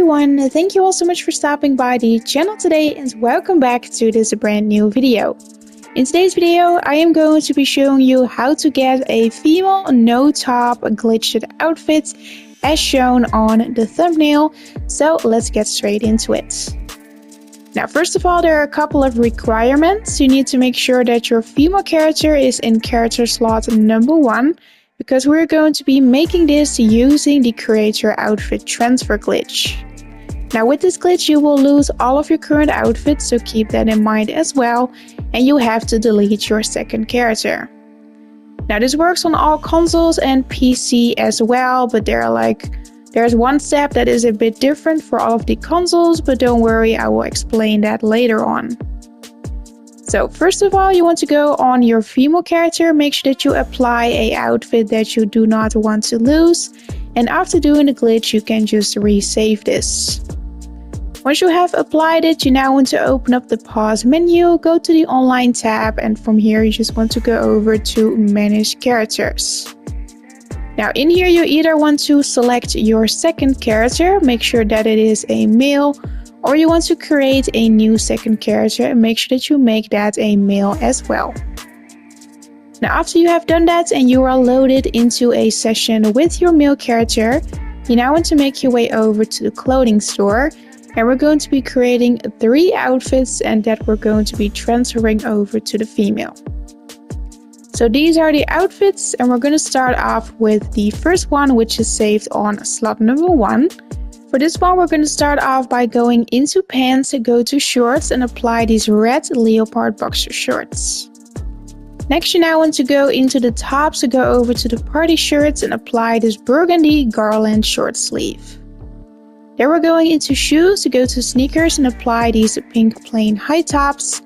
everyone, thank you all so much for stopping by the channel today and welcome back to this brand new video. In today's video, I am going to be showing you how to get a female no-top glitched outfit as shown on the thumbnail, so let's get straight into it. Now, first of all, there are a couple of requirements. You need to make sure that your female character is in character slot number 1, because we're going to be making this using the creator outfit transfer glitch. Now with this glitch you will lose all of your current outfits, so keep that in mind as well, and you have to delete your second character. Now this works on all consoles and PC as well, but there's one step that is a bit different for all of the consoles, but don't worry, I will explain that later on. So first of all, you want to go on your female character, make sure that you apply an outfit that you do not want to lose, and after doing the glitch you can just resave this. Once you have applied it, you now want to open up the pause menu, go to the online tab, and from here you just want to go over to manage characters. Now in here you either want to select your second character, make sure that it is a male, or you want to create a new second character and make sure that you make that a male as well. Now after you have done that and you are loaded into a session with your male character, you now want to make your way over to the clothing store, and we're going to be creating 3 outfits and that we're going to be transferring over to the female. So these are the outfits, and we're going to start off with the first one, which is saved on slot number 1. For this one, we're going to start off by going into pants, go to shorts, and apply these red leopard boxer shorts. Next, you now want to go into the top, so go over to the party shirts and apply this burgundy garland short sleeve. Then we're going into shoes, to go to sneakers and apply these pink plain high tops.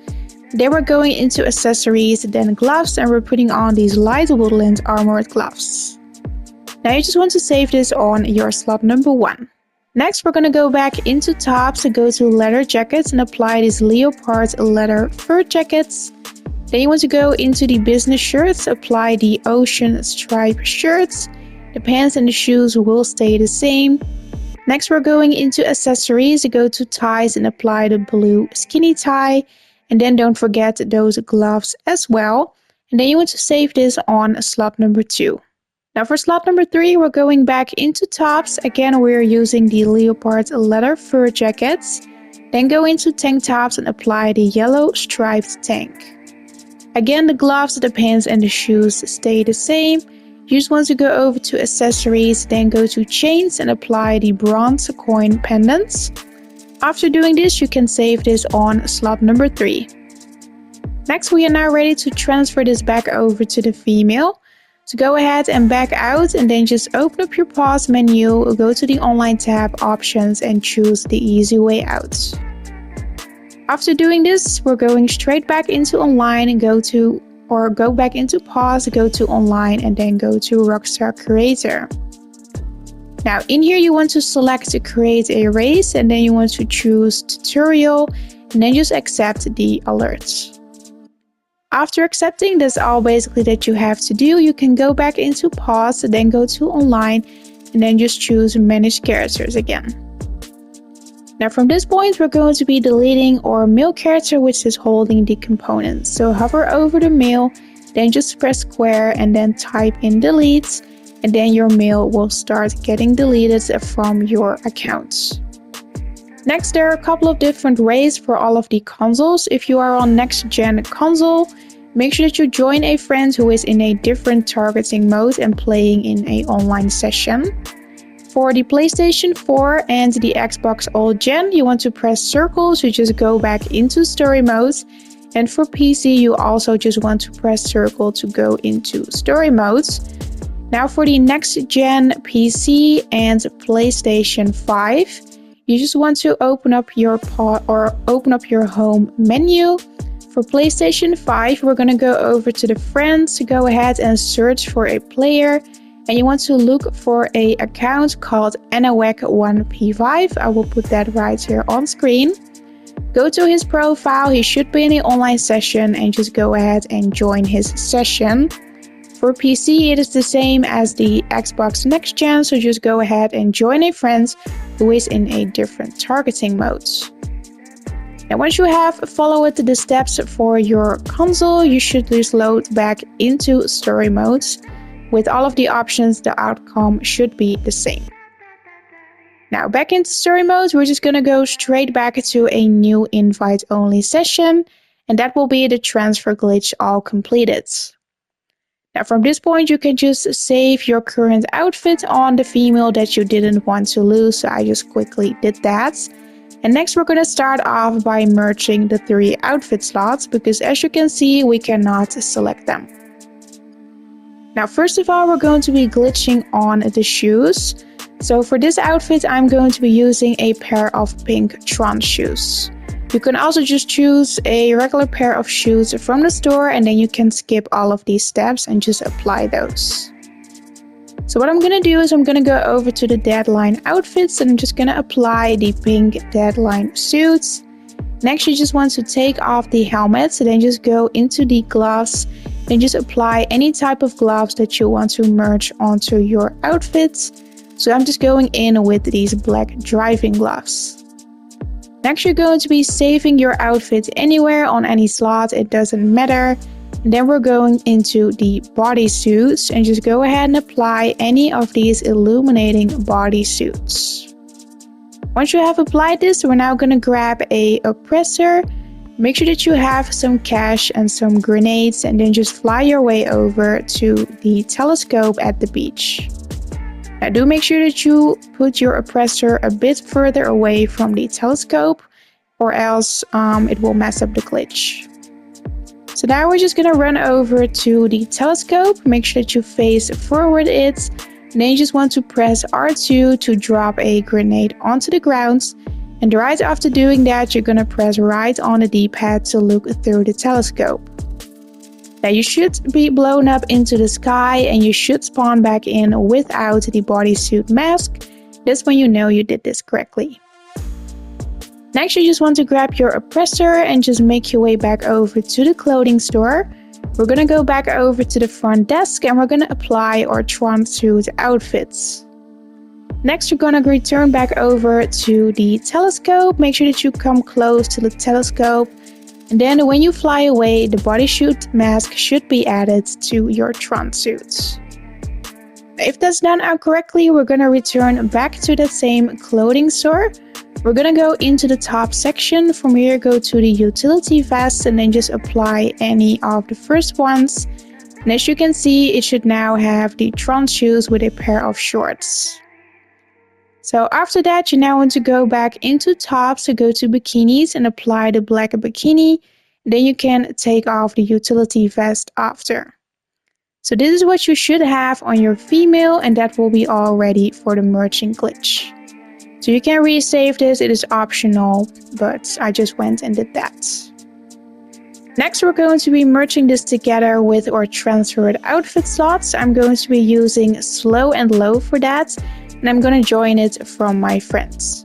Then we're going into accessories, then gloves, and we're putting on these light woodland armored gloves. Now you just want to save this on your slot number 1. Next, we're going to go back into tops and go to leather jackets and apply these leopard leather fur jackets. Then you want to go into the business shirts, apply the ocean stripe shirts. The pants and the shoes will stay the same. Next, we're going into accessories, go to ties and apply the blue skinny tie. And then don't forget those gloves as well. And then you want to save this on slot number 2. Now for slot number 3, we're going back into tops. Again, we're using the leopard leather fur jackets. Then go into tank tops and apply the yellow striped tank. Again, the gloves, the pants and the shoes stay the same. You just want to go over to accessories, then go to chains and apply the bronze coin pendants. After doing this, you can save this on slot number 3. Next, we are now ready to transfer this back over to the female. So go ahead and back out and then just open up your pause menu, go to the online tab options and choose the easy way out. After doing this, we're going straight back into online and go back into pause, go to online and then go to Rockstar Creator. Now in here you want to select to create a race and then you want to choose tutorial and then just accept the alerts. After accepting, that's all basically that you have to do. You can go back into pause, then go to online and then just choose manage characters again. Now from this point we're going to be deleting our male character which is holding the components. So hover over the male, then just press square and then type in delete, and then your male will start getting deleted from your account. Next, there are a couple of different ways for all of the consoles. If you are on next gen console, make sure that you join a friend who is in a different targeting mode and playing in an online session. For the PlayStation 4 and the Xbox Old Gen, you want to press circle to just go back into story mode. And for PC, you also just want to press circle to go into story mode. Now for the next gen PC and PlayStation 5, you just want to open up your home menu. For PlayStation 5, we're going to go over to the friends, to go ahead and search for a player. And you want to look for a account called Anawek1P5. I will put that right here on screen. Go to his profile, he should be in the online session, and just go ahead and join his session. For PC, it is the same as the Xbox Next Gen, so just go ahead and join a friend who is in a different targeting mode. Now once you have followed the steps for your console, you should just load back into story mode. With all of the options, the outcome should be the same. Now back into story mode, we're just gonna go straight back to a new invite only session, and that will be the transfer glitch all completed. Now from this point, you can just save your current outfit on the female that you didn't want to lose, so I just quickly did that. And next we're going to start off by merging the 3 outfit slots, because as you can see, we cannot select them. Now first of all, we're going to be glitching on the shoes. So for this outfit, I'm going to be using a pair of pink Tron shoes. You can also just choose a regular pair of shoes from the store, and then you can skip all of these steps and just apply those. So what I'm going to do is I'm going to go over to the deadline outfits, and I'm just going to apply the pink deadline suits. Next, you just want to take off the helmet, so then just go into the gloves and just apply any type of gloves that you want to merge onto your outfits. So I'm just going in with these black driving gloves. Next, you're going to be saving your outfit anywhere on any slot, it doesn't matter. And then we're going into the bodysuits and just go ahead and apply any of these illuminating bodysuits. Once you have applied this, we're now going to grab a oppressor. Make sure that you have some cash and some grenades, and then just fly your way over to the telescope at the beach. Now do make sure that you put your oppressor a bit further away from the telescope, or else it will mess up the glitch. So now we're just going to run over to the telescope. Make sure that you face forward it. And then you just want to press R2 to drop a grenade onto the ground. And right after doing that, you're going to press right on the D-pad to look through the telescope. Now you should be blown up into the sky, and you should spawn back in without the bodysuit mask. That's when you know you did this correctly. Next, you just want to grab your oppressor and just make your way back over to the clothing store. We're going to go back over to the front desk, and we're going to apply our Tron suit outfits. Next, you're going to return back over to the telescope. Make sure that you come close to the telescope. And then when you fly away, the bodysuit mask should be added to your Tron suits. If that's done out correctly, we're going to return back to that same clothing store. We're going to go into the top section. From here, go to the utility vest and then just apply any of the first ones. And as you can see, it should now have the Tron shoes with a pair of shorts. So after that, you now want to go back into tops, so go to bikinis and apply the black bikini. Then you can take off the utility vest after. So this is what you should have on your female, and that will be all ready for the merging glitch. So you can resave this, it is optional, but I just went and did that. Next, we're going to be merging this together with our transferred outfit slots. I'm going to be using slow and low for that, and I'm going to join it from my friends.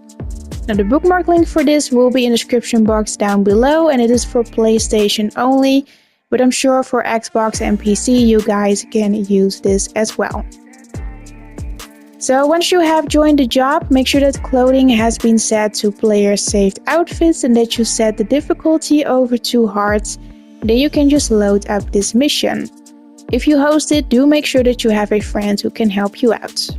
Now the bookmark link for this will be in the description box down below, and it is for PlayStation only, but I'm sure for Xbox and PC you guys can use this as well. So once you have joined the job, make sure that clothing has been set to player saved outfits and that you set the difficulty over to hard. Then you can just load up this mission. If you host it, do make sure that you have a friend who can help you out.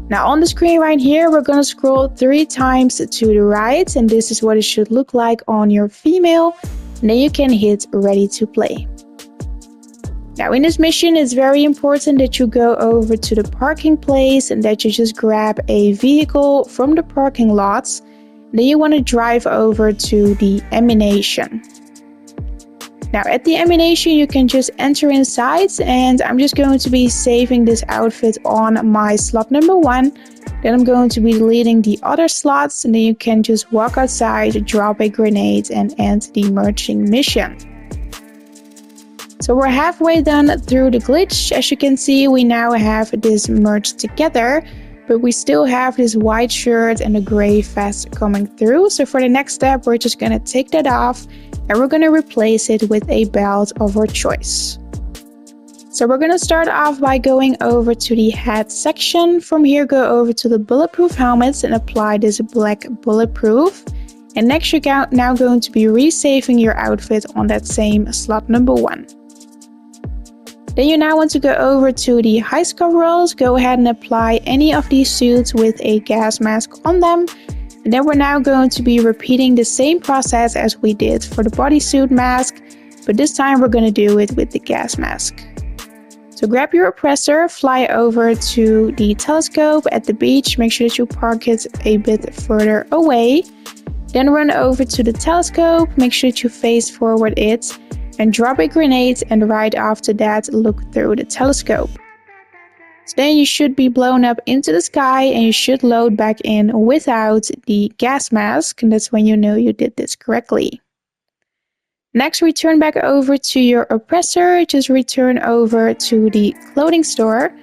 Now on the screen right here, we're going to scroll 3 times to the right, and this is what it should look like on your female. And then you can hit ready to play. Now in this mission, it's very important that you go over to the parking place and that you just grab a vehicle from the parking lots. Then you want to drive over to the ammunition. Now at the ammunition, you can just enter inside, and I'm just going to be saving this outfit on my slot number 1. Then I'm going to be deleting the other slots, and then you can just walk outside, drop a grenade, and end the merging mission. So we're halfway done through the glitch. As you can see, we now have this merged together, but we still have this white shirt and a gray vest coming through. So for the next step, we're just going to take that off and we're going to replace it with a belt of our choice. So we're going to start off by going over to the head section. From here, go over to the bulletproof helmets and apply this black bulletproof. And next you're now going to be resaving your outfit on that same slot number 1. Then you now want to go over to the heist coveralls. Go ahead and apply any of these suits with a gas mask on them. And then we're now going to be repeating the same process as we did for the bodysuit mask, but this time we're going to do it with the gas mask. So grab your oppressor, fly over to the telescope at the beach, make sure that you park it a bit further away. Then run over to the telescope, make sure that you face forward it, and drop a grenade, and right after that look through the telescope. So then you should be blown up into the sky and you should load back in without the gas mask, and that's when you know you did this correctly. Next, return back over to your oppressor, just return over to the clothing store.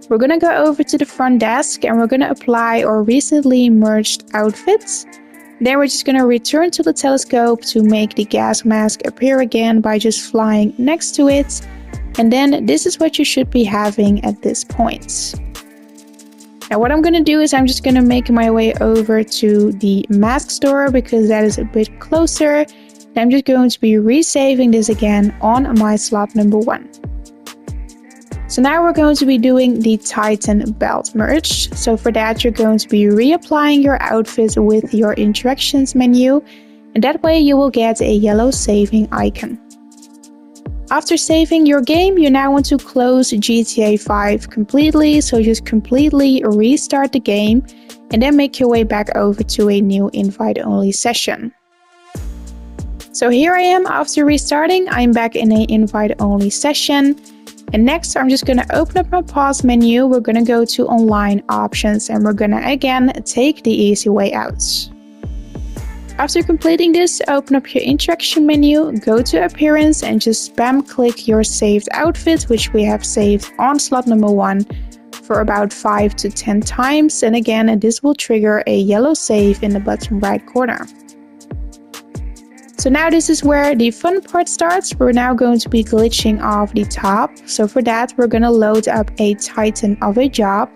We're going to go over to the front desk and we're going to apply our recently merged outfits. Then we're just going to return to the telescope to make the gas mask appear again by just flying next to it. And then this is what you should be having at this point. Now what I'm going to do is I'm just going to make my way over to the mask store because that is a bit closer. I'm just going to be resaving this again on my slot number 1. So now we're going to be doing the Titan belt merge. So for that you're going to be reapplying your outfit with your interactions menu, and that way you will get a yellow saving icon. After saving your game, you now want to close GTA5 completely, so just completely restart the game and then make your way back over to a new invite-only session. So here I am after restarting, I'm back in an invite-only session. And next I'm just going to open up my pause menu, we're going to go to online options and we're going to again take the easy way out. After completing this, open up your interaction menu, go to appearance and just spam click your saved outfit, which we have saved on slot number 1 for about 5 to 10 times. And again, this will trigger a yellow save in the bottom right corner. So now this is where the fun part starts. We're now going to be glitching off the top. So for that, we're going to load up a Titan of a job.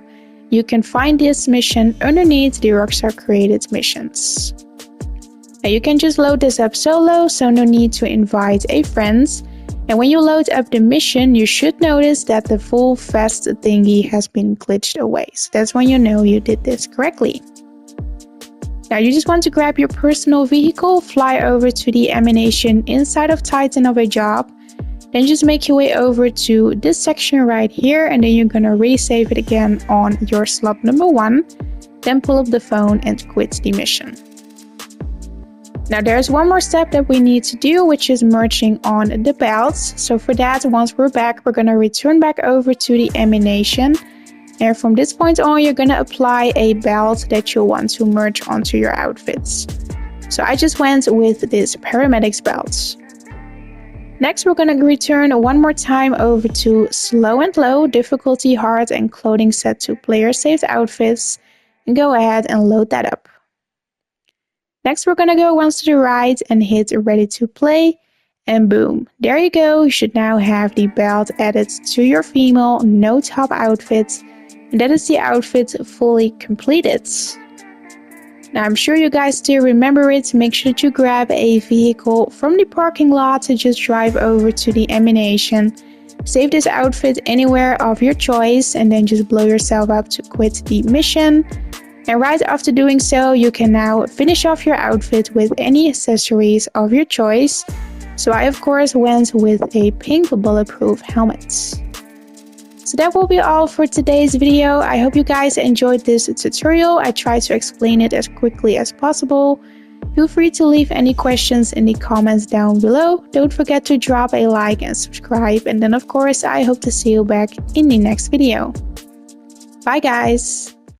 You can find this mission underneath the Rockstar created missions. Now you can just load this up solo, so no need to invite a friend. And when you load up the mission, you should notice that the full vest thingy has been glitched away. So that's when you know you did this correctly. Now you just want to grab your personal vehicle, fly over to the ammunition inside of Titan of a job, then just make your way over to this section right here, and then you're going to resave it again on your slot number 1, then pull up the phone and quit the mission. Now there's one more step that we need to do, which is merging on the belts. So for that, once we're back, we're going to return back over to the ammunition. And from this point on, you're going to apply a belt that you want to merge onto your outfits. So I just went with this paramedic's belt. Next, we're going to return one more time over to slow and low, difficulty hard, and clothing set to player saved outfits. And go ahead and load that up. Next, we're going to go once to the right and hit ready to play. And boom, there you go. You should now have the belt added to your female no top outfit. And that is the outfit fully completed. Now I'm sure you guys still remember it. Make sure that you grab a vehicle from the parking lot to just drive over to the ammunition. Save this outfit anywhere of your choice and then just blow yourself up to quit the mission. And right after doing so, you can now finish off your outfit with any accessories of your choice. So I of course went with a pink bulletproof helmet. So that will be all for today's video. I hope you guys enjoyed this tutorial. I tried to explain it as quickly as possible. Feel free to leave any questions in the comments down below. Don't forget to drop a like and subscribe. And then of course, I hope to see you back in the next video. Bye guys!